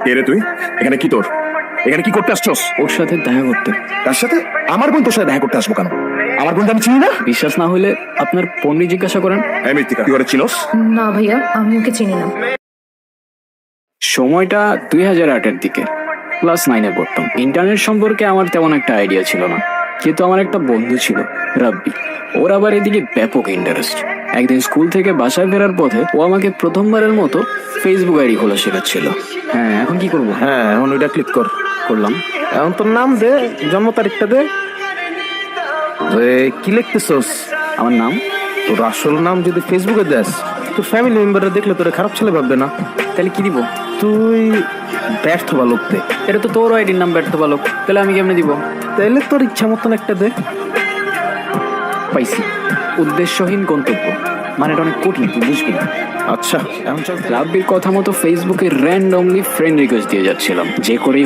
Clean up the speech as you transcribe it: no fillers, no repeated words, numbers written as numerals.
কে রে তুই? এখানে কি তোর? এখানে কি করতে আসছস? ওর সাথে দেখা করতে। তার সাথে? আমার বোন তোর সাথে দেখা করতে আসবো কেন? আমার বোনটা আমি চিনি না। বিশ্বাস না হলে আপনার পণ্ডিত জিজ্ঞাসা করেন। এই মৃত্তিকা, তুই ওরা চিনস? না ভাইয়া, আমি ওকে চিনি না। সময়টা 2008-এর দিকে, ক্লাস 9-এ পড়তাম। ইন্টারনেট সম্পর্কে আমার তেমন একটা আইডিয়া ছিল না, কিন্তু আমার একটা বন্ধু ছিল রাব্বি। ওর আবার এদিকে ব্যাপক ইন্টারেস্ট। একদিন স্কুল থেকে বাসায় ফেরার পথে ও আমাকে প্রথমবারের মতো ফেসবুক আইডি খোলা শেখাচ্ছিল। হ্যাঁ, এখন কি করবো? হ্যাঁ, এখন ওইটা ক্লিক করলাম। এখন তোর নাম দে, জন্ম তারিখটা দে। কি লিখতেছস? আমার নাম। তোর আসল নাম যদি ফেসবুকে দেস, তোর ফ্যামিলি মেম্বাররা দেখলে তোরে খারাপ ছেলে ভাববে না? তাহলে কি দিব? তুই ব্যর্থ বালক দে। এটা তো তোর আইডির নাম, ব্যর্থ বালক। তাহলে আমি কেমনে দিব? তাইলে তোর ইচ্ছা মতন একটা দে। পাইছি, উদ্দেশ্যহীন গন্তব্য। মানে এটা অনেক কঠিন, তুই বুঝবি না। আচ্ছা, এখন চল। রাব্বির কথা মতো ফেসবুকে র্যান্ডমলি ফ্রেন্ড রিকোয়েস্ট দিয়ে যাচ্ছিলাম, যে করে